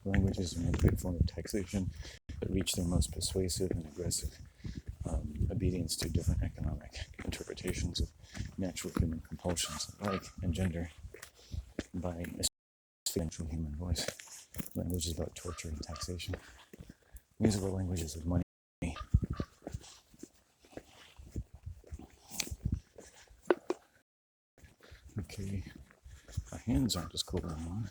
Languages are an integrated form of taxation that reach their most persuasive and aggressive obedience to different economic interpretations of natural human compulsions like engender by a natural human voice. Languages about torture and taxation. Musical languages of money. Okay, our hands aren't as cold anymore.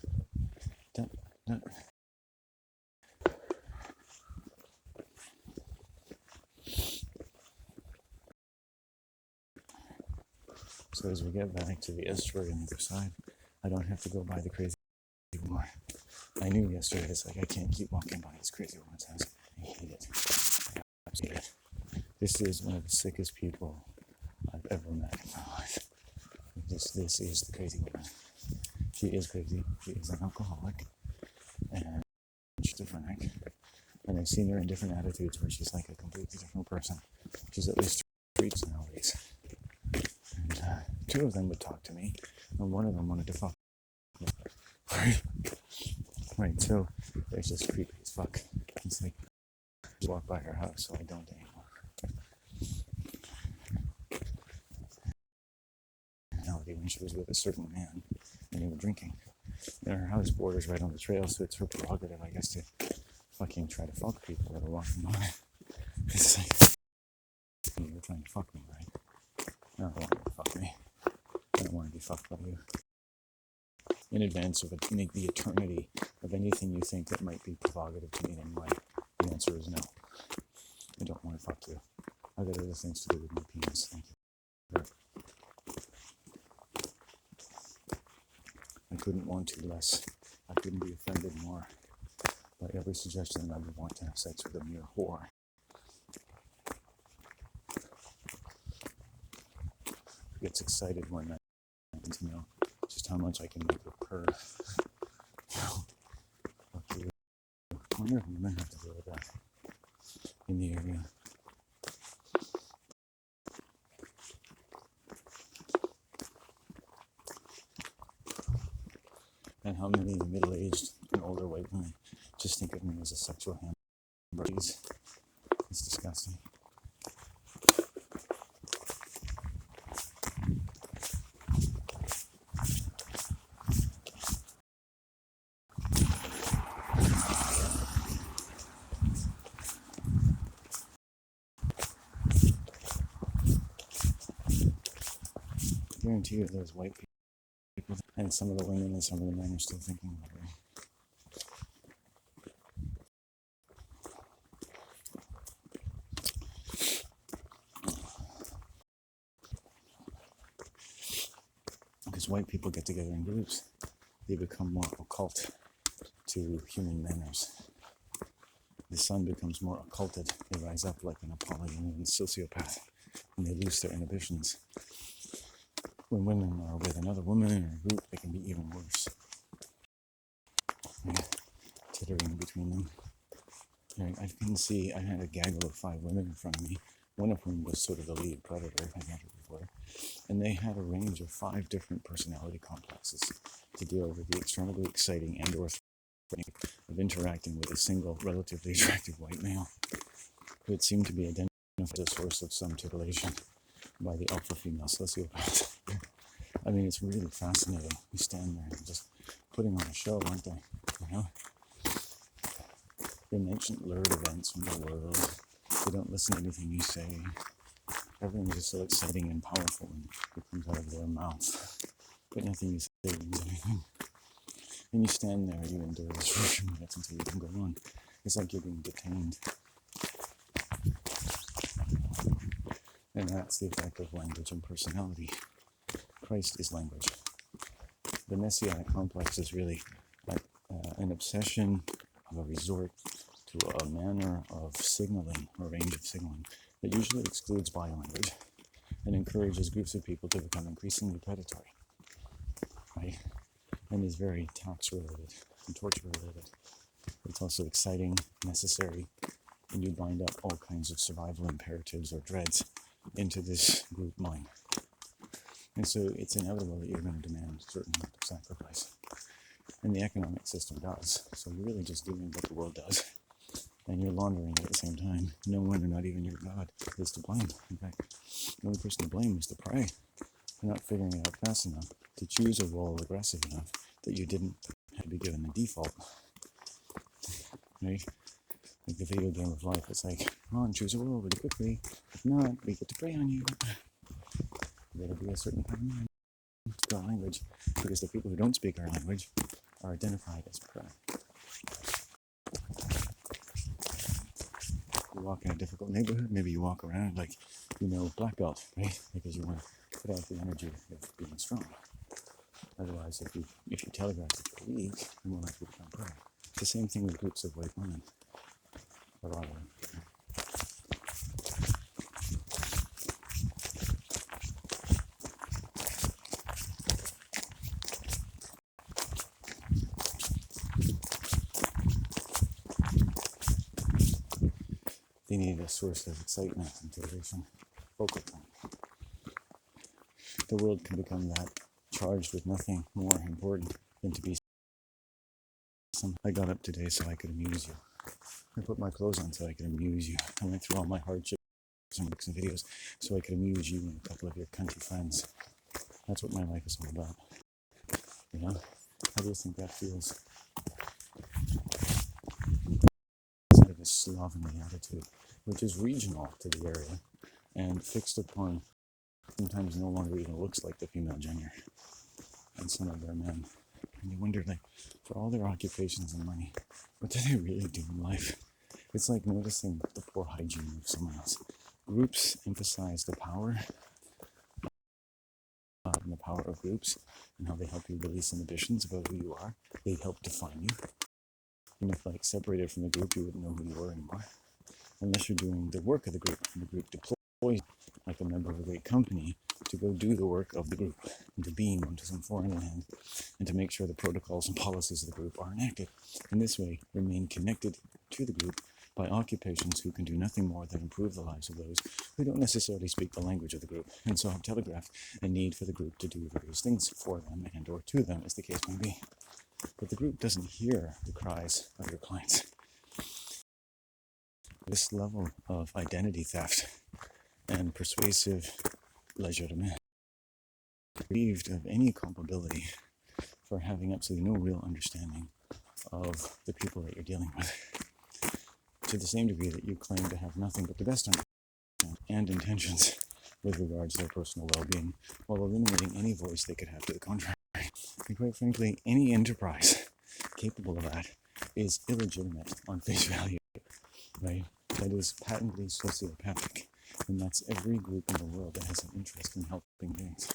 So as we get back to the estuary on the other side, I don't have to go by the crazy anymore. I knew yesterday, it's like I can't keep walking by this crazy woman's house. I hate it. I hate it. This is one of the sickest people I've ever met in my life. This is the crazy woman. She is crazy. She is an alcoholic. And she's schizophrenic. And I've seen her in different attitudes where she's like a completely different person. She's at least streets nowadays. And two of them would talk to me, and one of them wanted to fuck me. Right, so it's just creepy as fuck. It's like, just walk by her house, so I don't anymore. When she was with a certain man, and they were drinking. And her house borders right on the trail, so it's her prerogative, I guess, to fucking try to fuck people that are walking by. It's like, you're trying to fuck me, right? I don't want you to fuck me. I don't want to be fucked by you. In advance of it, make the eternity of anything you think that might be provocative to me in any way. The answer is no. I don't want to fuck you. I've got other things to do with my penis. Thank you. I couldn't want to less. I couldn't be offended more by every suggestion that I would want to have sex with a mere whore. Gets excited when I to know just how much I can make her purr. Fuck you. I wonder if women have to deal with that in the area. And how many middle-aged and older white women just think of me as a sexual hamburger. It's disgusting. I guarantee you those white people and some of the women and some of the men are still thinking about it. Because white people get together in groups, they become more occult to human manners. The sun becomes more occulted. They rise up like an Apollonian sociopath, and they lose their inhibitions. When women are with another woman in a group, it can be even worse. Tittering between them. I had a gaggle of 5 women in front of me, one of whom was sort of the lead predator, I met her before, and they had a range of 5 different personality complexes to deal with the extremely exciting and or threatening of interacting with a single, relatively attractive white male, who had seemed to be identified as a source of some titillation by the alpha female sociopath. I mean, it's really fascinating. You stand there and just putting on a show, aren't they? You know? They mention lurid events from the world. They don't listen to anything you say. Everything is just so exciting and powerful and it comes out of their mouth. But nothing you say means anything. And you stand there, you endure this for a few minutes until you can go on. It's like you're being detained. And that's the effect of language and personality. Christ is language. The messianic complex is really an obsession of a resort to a manner of signaling, or range of signaling, that usually excludes body language and encourages groups of people to become increasingly predatory, right? And is very tax-related and torture-related. It's also exciting, necessary, and you bind up all kinds of survival imperatives or dreads into this group mind. And so it's inevitable that you're going to demand a certain amount of sacrifice. And the economic system does. So you're really just doing what the world does. And you're laundering it at the same time. No one, or not even your God, is to blame. In fact, the only person to blame is to pray for not figuring it out fast enough, to choose a role aggressive enough that you didn't have to be given the default. Right? Like the video game of life, it's like, come on, choose a role really quickly. If not, we get to prey on you. You gotta be a certain kind of man. Speak our language, because the people who don't speak our language are identified as prey. You walk in a difficult neighborhood, maybe you walk around like, black belt, right? Because you want to put out the energy of being strong. Otherwise, if you telegraph that you're weak, you're more likely to become prey. It's the same thing with groups of white women. A lot of them. They need a source of excitement, motivation, focal point. The world can become that, charged with nothing more important than to be some. I got up today so I could amuse you. I put my clothes on so I could amuse you. I went through all my hardships and books and videos so I could amuse you and a couple of your country friends. That's what my life is all about. How do you think that feels? Instead of a slovenly attitude, which is regional to the area and fixed upon, sometimes no longer even looks like the female gender and some of their men. And you wonder, like, for all their occupations and money, what do they really do in life? It's like noticing the poor hygiene of someone else. Groups emphasize the power and the power of groups and how they help you release inhibitions about who you are. They help define you. And if, separated from the group, you wouldn't know who you were anymore. Unless you're doing the work of the group. And the group deploys, like a member of a great company, to go do the work of the group and to beam onto some foreign land and to make sure the protocols and policies of the group are enacted. In this way, remain connected to the group by occupations who can do nothing more than improve the lives of those who don't necessarily speak the language of the group, and so have telegraphed a need for the group to do various things for them and or to them, as the case may be. But the group doesn't hear the cries of your clients. This level of identity theft and persuasive legerdemain, relieved of any culpability for having absolutely no real understanding of the people that you're dealing with, to the same degree that you claim to have nothing but the best understanding and intentions with regards to their personal well-being, while eliminating any voice they could have to the contrary. And quite frankly, any enterprise capable of that is illegitimate on face value, right? That is patently sociopathic, and that's every group in the world that has an interest in helping things.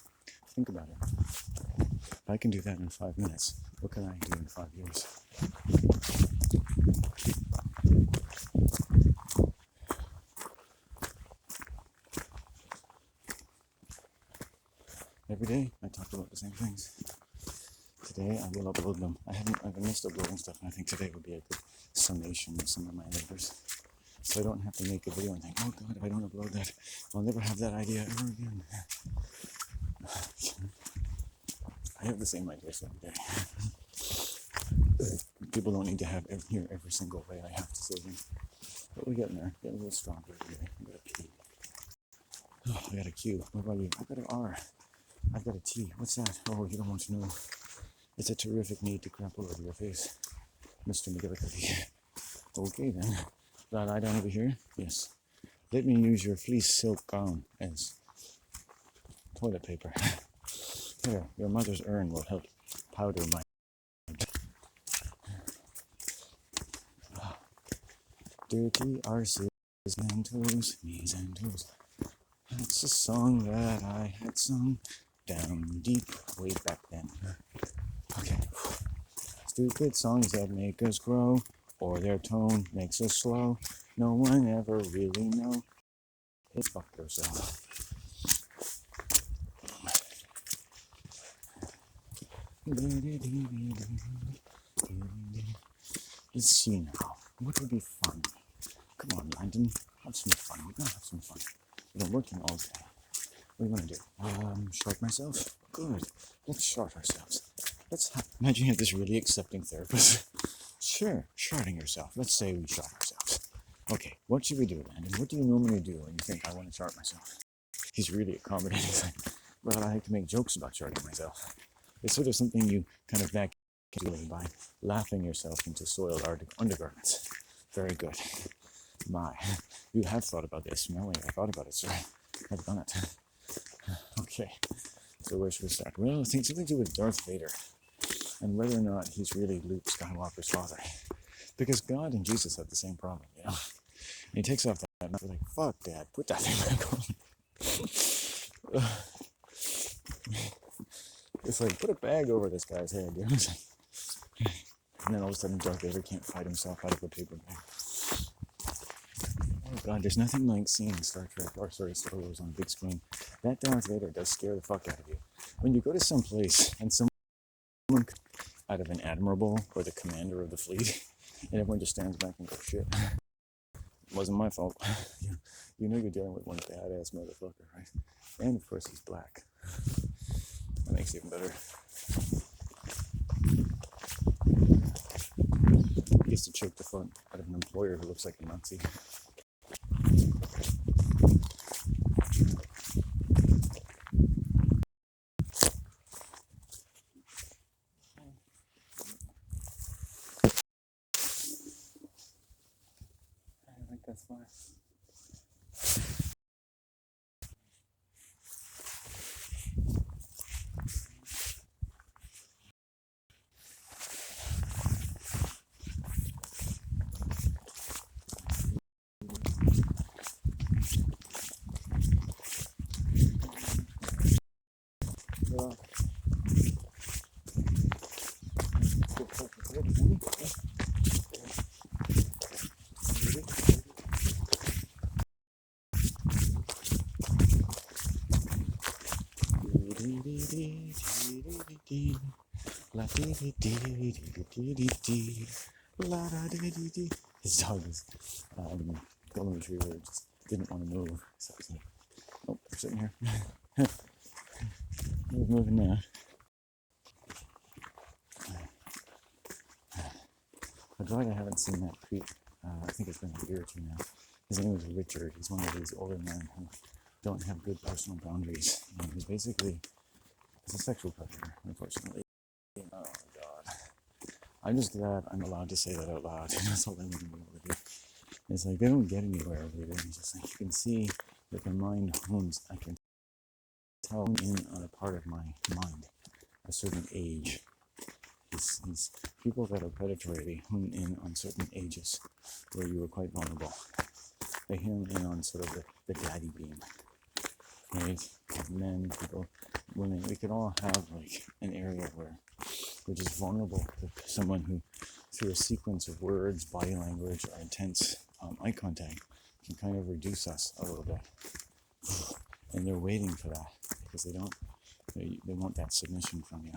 Think about it. If I can do that in 5 minutes, what can I do in 5 years? Every day, I talk about the same things. Today, I will upload them. I've missed uploading stuff, and I think today would be a good summation of some of my labors. So I don't have to make a video and think, oh God, if I don't upload that, I'll never have that idea ever again. I have the same ideas every day. People don't need to hear every single way I have to say them. But we're getting there. Getting a little stronger every day. I got a P. Oh, I got a Q. What about you? I got an R. I've got a T. What's that? Oh, you don't want to know. It's a terrific need to crap all over your face, Mr. McGillicuddy. Okay then. Should I lie down over here? Yes. Let me use your fleece silk gown as toilet paper. Here, your mother's urn will help powder my... Dirty arses and toes, knees and toes. That's a song that I had sung down deep way back then. Okay. Stupid songs that make us grow, or their tone makes us slow. No one ever really know. Hey, fuck yourself. Let's see now. What would be fun? Come on, Landon. Have some fun. We're gonna have some fun. We've been working all day. What do you want to do? Short myself? Good. Let's short ourselves. Imagine you have this really accepting therapist. Sure, sharding yourself. Let's say we shard ourselves. Okay, what should we do, Landon? What do you normally do when you think I want to chart myself? He's really accommodating. He's like, well, I like to make jokes about charting myself. It's sort of something you kind of back by laughing yourself into soiled undergarments. Very good. My, you have thought about this. No way, I thought about it, sir. I've done it. Okay, so where should we start? Well, I think something to do with Darth Vader and whether or not he's really Luke Skywalker's father. Because God and Jesus have the same problem, you know? And he takes off that knife, like, fuck, Dad, put that thing back on. It's like, put a bag over this guy's head, you know? And then all of a sudden, Darth Vader can't fight himself out of a paper bag. Oh God, there's nothing like seeing Star Wars on a big screen. That Darth Vader does scare the fuck out of you. When you go to some place and someone out of an admiral or the commander of the fleet, and everyone just stands back and goes, shit, it wasn't my fault. You know you're dealing with one badass motherfucker, right? And of course he's black. That makes it even better. He gets to choke the fuck out of an employer who looks like a Nazi. I think that's fine. His dog is golden retriever just didn't want to move. So he's like, oh, they're sitting here. He's moving now. A dog I haven't seen that creep. I think it's been a year or two now. His name was Richard. He's one of these older men who don't have good personal boundaries. And he's a sexual predator, unfortunately. Oh God. I'm just glad I'm allowed to say that out loud. That's all I want to be able to do. It's like they don't get anywhere with it. It's just like you can see that their mind hones. I can tell in on a part of my mind, a certain age. These people that are predatory, they hone in on certain ages where you were quite vulnerable. They hone in on sort of the daddy beam, right? Men, people, women, we could all have like an area where we're just vulnerable to someone who, through a sequence of words, body language, or intense eye contact, can kind of reduce us a little bit. And they're waiting for that because they want that submission from you.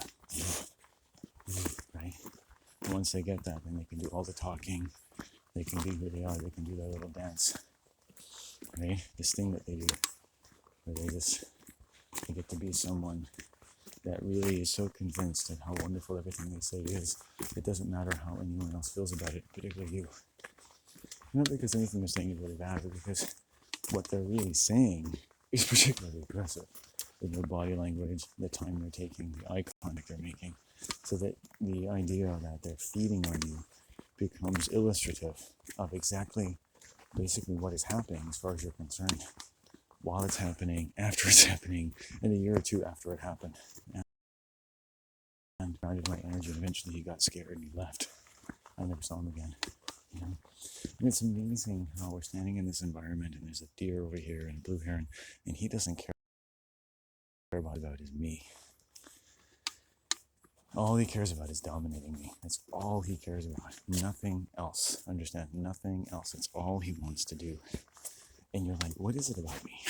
Right? And once they get that, then they can do all the talking. They can be who they are. They can do their little dance. Right? This thing that they do, where they get to be someone that really is so convinced at how wonderful everything they say is. It doesn't matter how anyone else feels about it, particularly you. Not because anything they're saying is really bad, but because what they're really saying is particularly aggressive in their body language, the time they're taking, the eye contact they're making, so that the idea that they're feeding on you becomes illustrative of exactly basically what is happening as far as you're concerned, while it's happening, after it's happening, and a year or two after it happened. And guided my energy, and eventually he got scared and he left. I never saw him again. You know? And it's amazing how we're standing in this environment and there's a deer over here and a blue heron, and he doesn't care about is me. All he cares about is dominating me. That's all he cares about. Nothing else. Understand? Nothing else. It's all he wants to do. And you're like, what is it about me?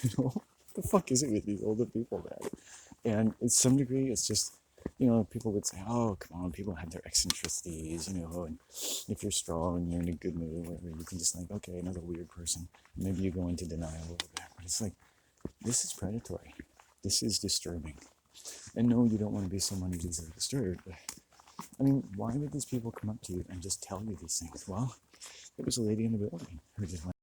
You know, what the fuck is it with these older people, man? And to some degree, it's just, you know, people would say, oh, come on, people have their eccentricities, you know, and if you're strong and you're in a good mood or whatever, you can just think, okay, another weird person. Maybe you go into denial a little bit. But it's like, this is predatory. This is disturbing. And no, you don't want to be someone who's easily disturbed. But, I mean, why would these people come up to you and just tell you these things? Well, there was a lady in the building who just went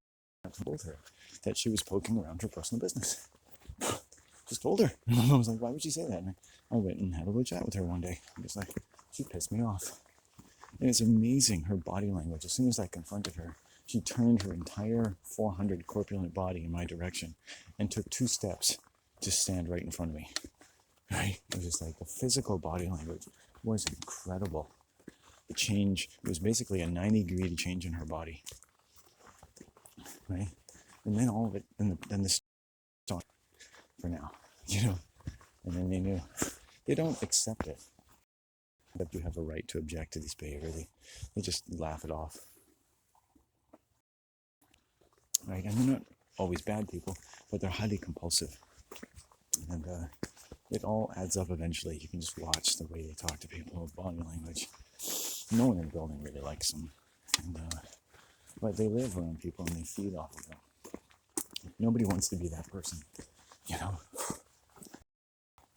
up and told her that she was poking around her personal business. Just told her. And I was like, why would she say that? And I went and had a little chat with her one day. I'm just like, she pissed me off. And it's amazing, her body language. As soon as I confronted her, she turned her entire 400 corpulent body in my direction and took 2 steps to stand right in front of me. Right? It was just like the physical body language was incredible. The change, it was basically a 90-degree change in her body. Right? And then all of it, then this stopped for now, you know? And then they knew. They don't accept it. That you have a right to object to this behavior. They just laugh it off. Right? And they're not always bad people, but they're highly compulsive. And it all adds up eventually. You can just watch the way they talk to people, body language. No one in the building really likes them. And, but they live around people and they feed off of them. Nobody wants to be that person, you know?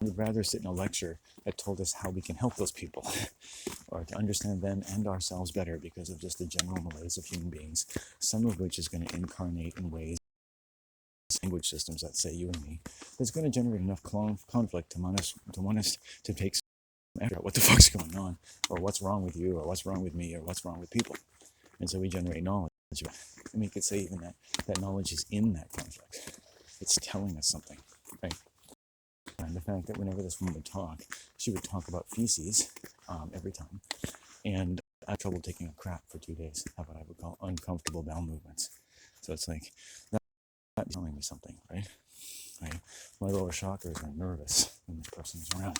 We'd rather sit in a lecture that told us how we can help those people or to understand them and ourselves better because of just the general malaise of human beings, some of which is going to incarnate in ways, language systems that say you and me, that's going to generate enough conflict to want us to take after what the fuck's going on, or what's wrong with you, or what's wrong with me, or what's wrong with people. And so we generate knowledge. And we could say even that knowledge is in that conflict. It's telling us something, right? And the fact that whenever this woman would talk, she would talk about feces every time. And I had trouble taking a crap for 2 days, have what I would call uncomfortable bowel movements. So it's like, that's telling me something, right? My lower chakras are nervous when this person is around.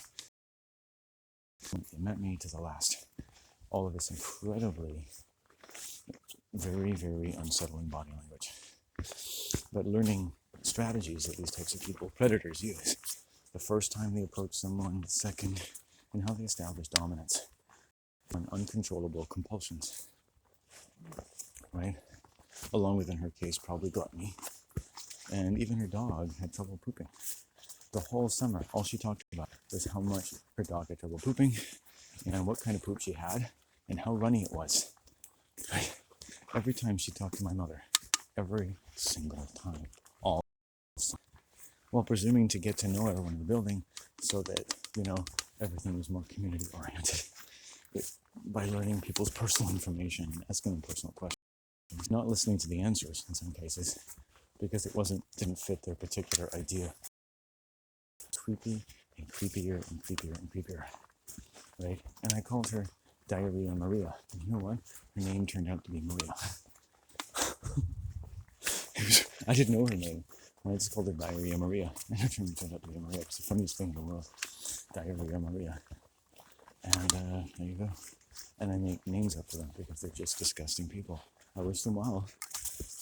They met me to the last. All of this incredibly, very, very unsettling body language. But learning strategies that these types of people, predators, use. The first time they approach someone, the second, and how they establish dominance on uncontrollable compulsions, right? Along with, in her case, probably gluttony. And even her dog had trouble pooping. The whole summer, all she talked about was how much her dog had trouble pooping and what kind of poop she had and how runny it was. Right? Every time she talked to my mother, every single time, all while presuming to get to know everyone in the building so that, everything was more community oriented. By learning people's personal information and asking them personal questions, not listening to the answers in some cases because it didn't fit their particular idea. Creepy and creepier and creepier and creepier, right? And I called her Diarrhea Maria. And you know what? Her name turned out to be Maria. I didn't know her name. I just called her Diarrhea Maria. And her name turned out to be Maria. It's the funniest thing in the world. Diarrhea Maria. And there you go. And I make names up for them because they're just disgusting people. I wish them well,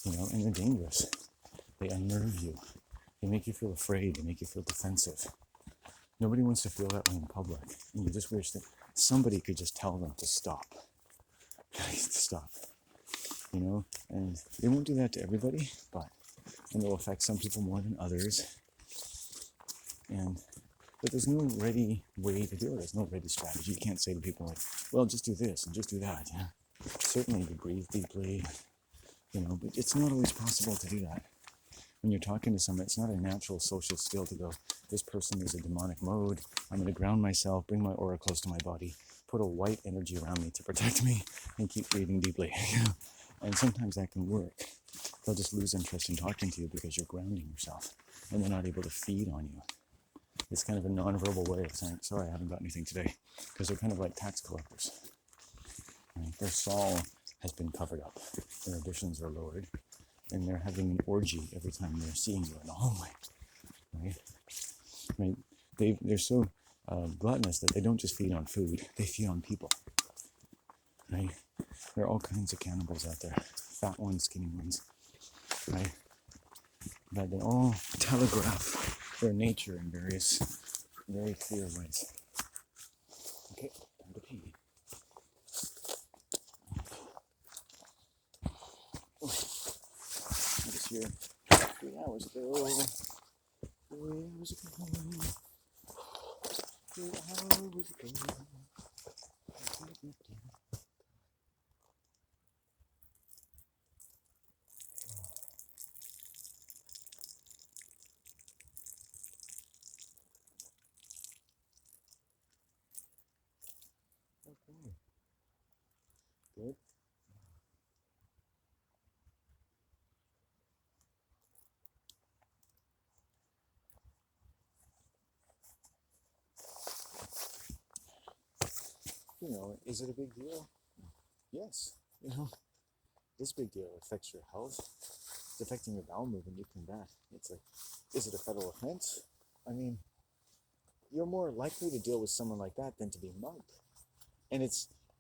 and they're dangerous. They unnerve you. They make you feel afraid. They make you feel defensive. Nobody wants to feel that way in public. And you just wish that somebody could just tell them to stop. Stop. And they won't do that to everybody, but it'll affect some people more than others. But there's no ready way to do it. There's no ready strategy. You can't say to people like, well, just do this and just do that. Certainly you breathe deeply, but it's not always possible to do that. When you're talking to someone, it's not a natural social skill to go, this person is a demonic mode. I'm going to ground myself, bring my aura close to my body, put a white energy around me to protect me, and keep breathing deeply. And sometimes that can work. They'll just lose interest in talking to you because you're grounding yourself, and they're not able to feed on you. It's kind of a non-verbal way of saying, sorry, I haven't got anything today, because they're kind of like tax collectors. Right? Their soul has been covered up. Their ambitions are lowered. And they're having an orgy every time they're seeing you in the hallway, right? They're so gluttonous that they don't just feed on food, they feed on people, right? There are all kinds of cannibals out there, fat ones, skinny ones, right? But they all telegraph their nature in various, very clear ways. Okay, time to pee. I was here 3 hours ago. 3 hours ago. 2 hours ago. Okay, good. Is it a big deal? Yes. This big deal. It affects your health. It's affecting your bowel movement. You can bet. It's like, is it a federal offense? I mean, you're more likely to deal with someone like that than to be mugged. And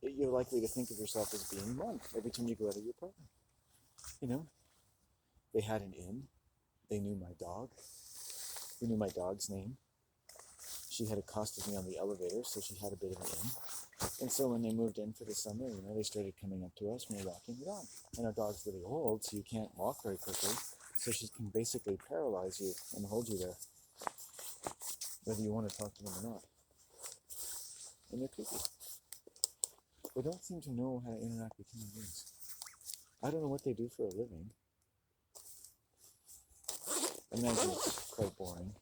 you're likely to think of yourself as being mugged every time you go out of your apartment. They had an inn. They knew my dog. They knew my dog's name. She had accosted me on the elevator, so she had a bit of an in. And so when they moved in for the summer, they started coming up to us when we were walking the dog. And our dog's really old, so you can't walk very quickly. So she can basically paralyze you and hold you there, whether you want to talk to them or not. And they're creepy. They don't seem to know how to interact with human beings. I don't know what they do for a living. I imagine it's quite boring.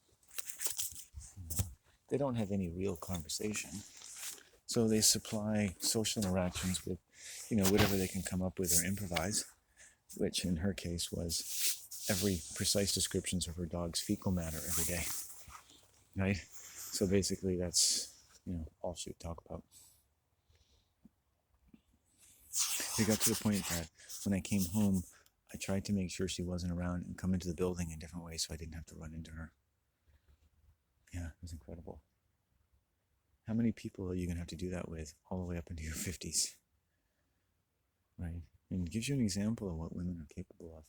They don't have any real conversation. So they supply social interactions with, whatever they can come up with or improvise, which in her case was every precise descriptions of her dog's fecal matter every day, right? So basically that's, all she would talk about. It got to the point that when I came home, I tried to make sure she wasn't around and come into the building in different ways so I didn't have to run into her. Yeah, it was incredible. How many people are you going to have to do that with all the way up into your 50s? Right? And it gives you an example of what women are capable of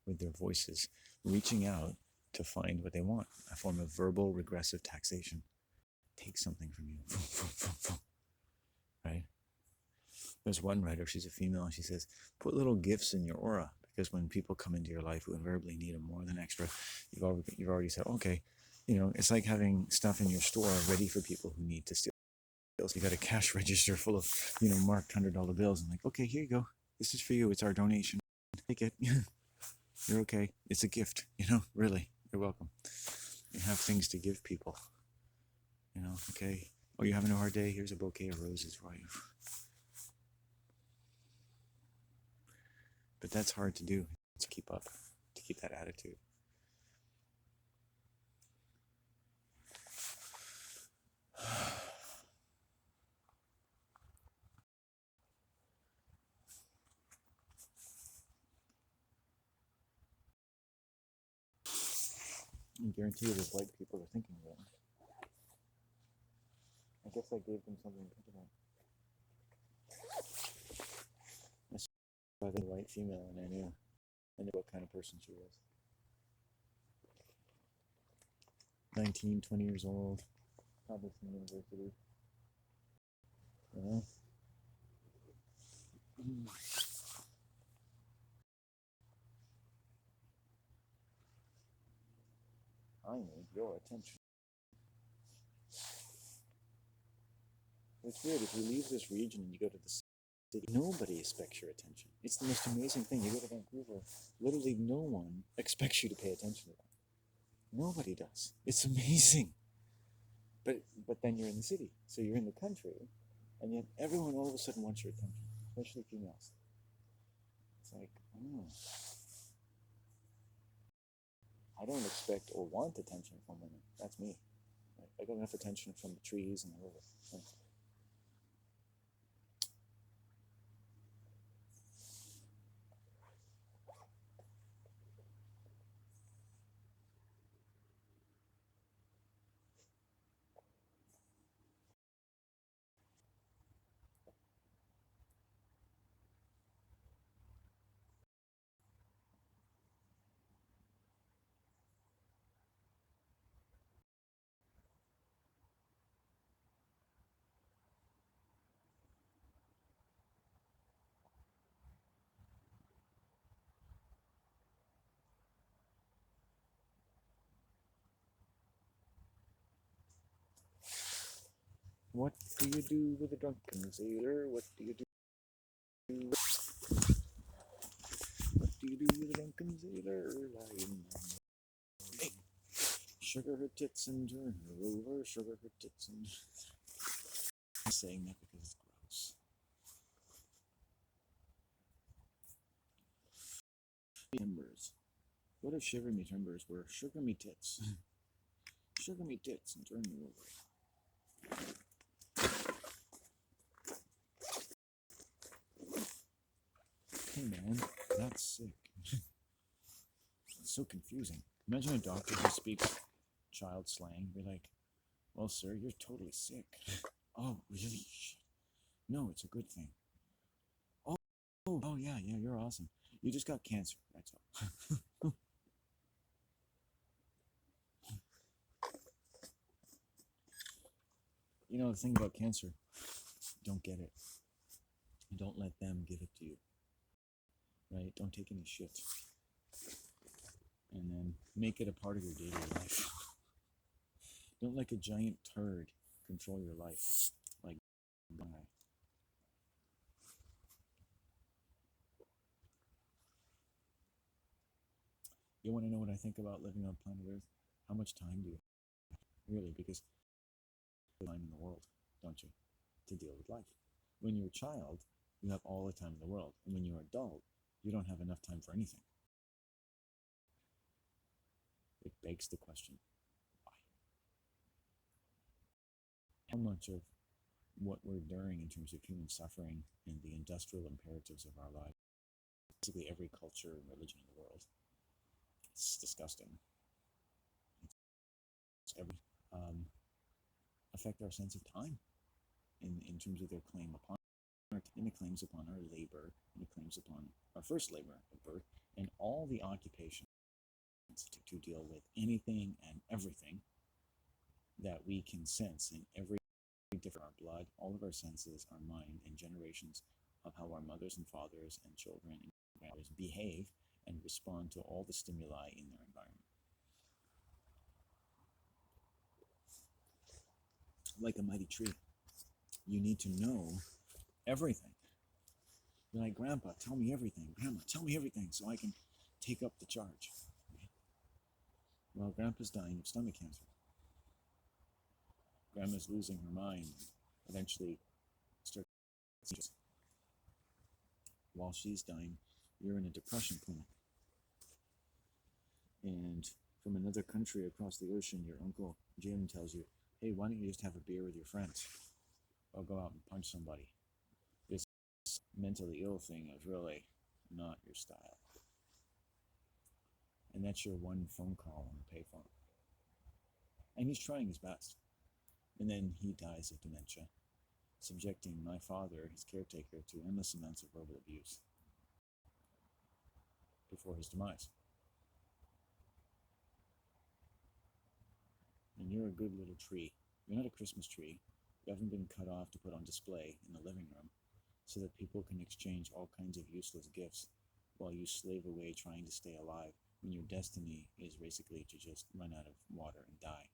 with their voices, reaching out to find what they want, a form of verbal regressive taxation. Take something from you. Right? There's one writer, she's a female, and she says, put little gifts in your aura, because when people come into your life who invariably need them more than extra, you've already said, okay, it's like having stuff in your store ready for people who need to steal. So you got a cash register full of, marked $100 bills, and like, okay, here you go. This is for you. It's our donation. Take it. You're okay. It's a gift, really. You're welcome. You have things to give people. Okay. Oh, you're having a hard day? Here's a bouquet of roses for you. But that's hard to do, to keep up, to keep that attitude. I guarantee you there's white people are thinking about it. I guess I gave them something to think about. I saw the white female and I knew what kind of person she was. 19, 20 years old, probably from university. I need your attention. It's weird, if you leave this region and you go to the city, nobody expects your attention. It's the most amazing thing. You go to Vancouver, literally no one expects you to pay attention to them. Nobody does. It's amazing. But then you're in the city, so you're in the country, and yet everyone all of a sudden wants your attention, especially females. It's like, I don't expect or want attention from women. That's me. I got enough attention from the trees and the river. What do you do with a drunken sailor? What do you do? What do you do with a drunken sailor lying on the hey, sugar her tits and turn her over, sugar her tits and I'm saying that because it's gross. Timbers. What if Shiver Me Timbers were sugar me tits? Sugar me tits and turn me over. Hey man, that's sick. It's so confusing. Imagine a doctor who speaks child slang. Be like, well, sir, you're totally sick. Oh, really? No, it's a good thing. Oh, yeah, you're awesome. You just got cancer. That's all. You know, the thing about cancer, don't get it. Don't let them give it to you. Right? Don't take any shit. And then make it a part of your daily life. Don't let a giant turd control your life. Like, you want to know what I think about living on planet Earth? How much time do you have? Really? Because time in the world, don't you? To deal with life. When you're a child, you have all the time in the world. And when you're adult, you don't have enough time for anything. It begs the question, why? How much of what we're enduring in terms of human suffering and the industrial imperatives of our lives, basically every culture and religion in the world, it's disgusting. It's every affect our sense of time in terms of their claim upon and the claims upon our labor and the claims upon our first labor of birth and all the occupations to deal with anything and everything that we can sense in every different our blood, all of our senses, our mind, and generations of how our mothers and fathers and children and grandmothers behave and respond to all the stimuli in their environment. Like a mighty tree, you need to know everything. You're like, Grandpa, tell me everything. Grandma, tell me everything so I can take up the charge. Well, Grandpa's dying of stomach cancer. Grandma's losing her mind and eventually starts. While she's dying, you're in a depression clinic. And from another country across the ocean, your Uncle Jim tells you, hey, why don't you just have a beer with your friends? Or go out and punch somebody. This mentally ill thing is really not your style. And that's your one phone call on the payphone. And he's trying his best. And then he dies of dementia, subjecting my father, his caretaker, to endless amounts of verbal abuse before his demise. And you're a good little tree. You're not a Christmas tree. You haven't been cut off to put on display in the living room so that people can exchange all kinds of useless gifts while you slave away trying to stay alive when your destiny is basically to just run out of water and die.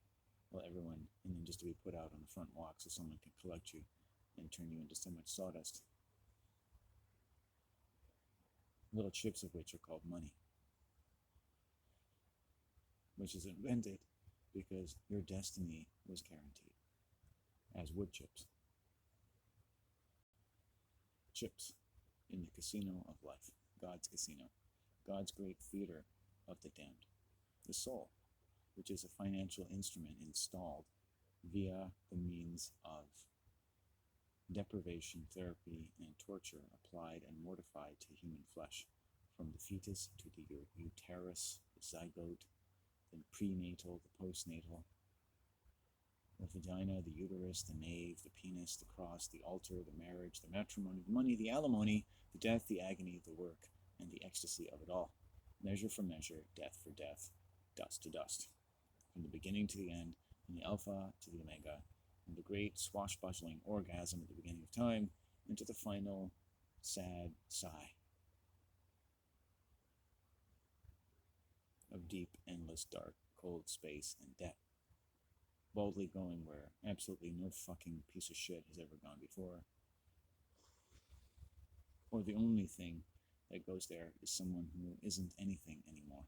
Well, everyone, and then just to be put out on the front walk so someone can collect you and turn you into so much sawdust. Little chips of which are called money, which is invented because your destiny was guaranteed as wood chips. Chips in the casino of life, God's casino, God's great theater of the damned. The soul, which is a financial instrument installed via the means of deprivation, therapy, and torture applied and mortified to human flesh, from the fetus to the uterus, the zygote, the prenatal, the postnatal, the vagina, the uterus, the nave, the penis, the cross, the altar, the marriage, the matrimony, the money, the alimony, the death, the agony, the work, and the ecstasy of it all. Measure for measure, death for death, dust to dust. From the beginning to the end, from the alpha to the omega, from the great swashbuckling orgasm at the beginning of time, into the final sad sigh of deep, endless, dark, cold space and death. boldly going where absolutely no fucking piece of shit has ever gone before. Or the only thing that goes there is someone who isn't anything anymore.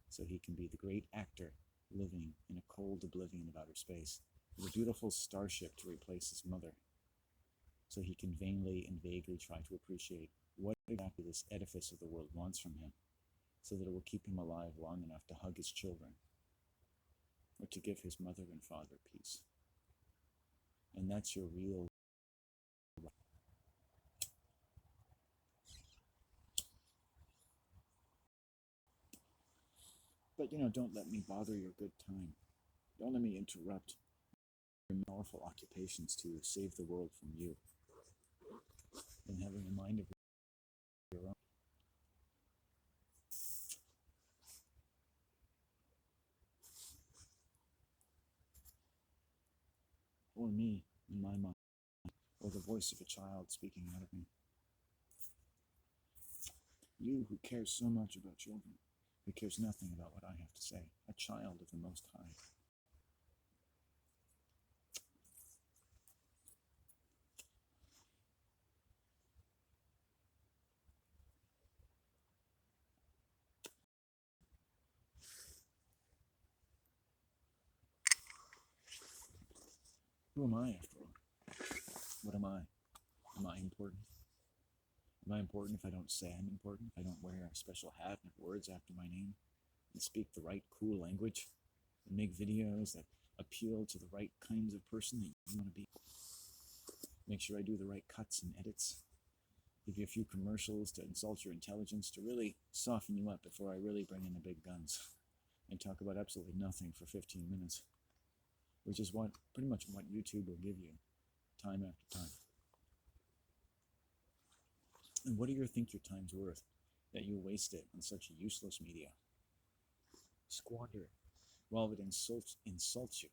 So he can be the great actor living in a cold oblivion of outer space, with a beautiful starship to replace his mother. So he can vainly and vaguely try to appreciate what exactly this edifice of the world wants from him, so that it will keep him alive long enough to hug his children, or to give his mother and father peace. And that's your real. But don't let me bother your good time. Don't let me interrupt your powerful occupations to save the world from you. And having a mind of your own. Or me, in my mind, or the voice of a child speaking out of me. You who cares so much about children, who cares nothing about what I have to say, a child of the Most High. Who am I, after all? What am I? Am I important? Am I important if I don't say I'm important? If I don't wear a special hat and have words after my name? And speak the right cool language? And make videos that appeal to the right kinds of person that you want to be? Make sure I do the right cuts and edits? Give you a few commercials to insult your intelligence, to really soften you up before I really bring in the big guns and talk about absolutely nothing for 15 minutes, which is pretty much what YouTube will give you time after time. And what do you think your time's worth that you waste it on such useless media? Squander it while it insults you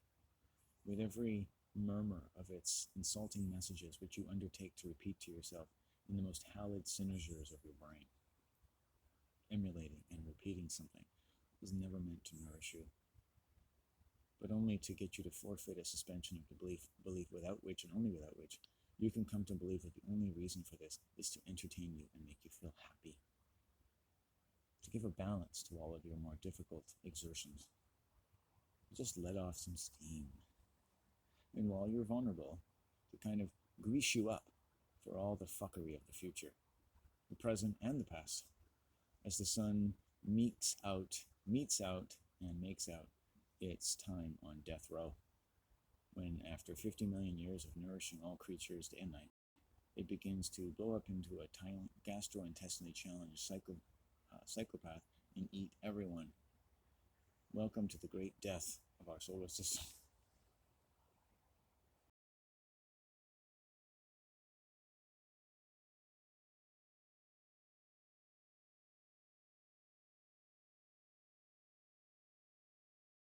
with every murmur of its insulting messages, which you undertake to repeat to yourself in the most hallowed synergers of your brain. Emulating and repeating something is never meant to nourish you, but only to get you to forfeit a suspension of the belief without which, and only without which, you can come to believe that the only reason for this is to entertain you and make you feel happy, to give a balance to all of your more difficult exertions. Just let off some steam. And while you're vulnerable, to kind of grease you up for all the fuckery of the future, the present and the past, as the sun meets out and makes out its time on death row, when after 50 million years of nourishing all creatures day and night, it begins to blow up into a tiny gastrointestinally challenged psychopath and eat everyone. Welcome to the great death of our solar system.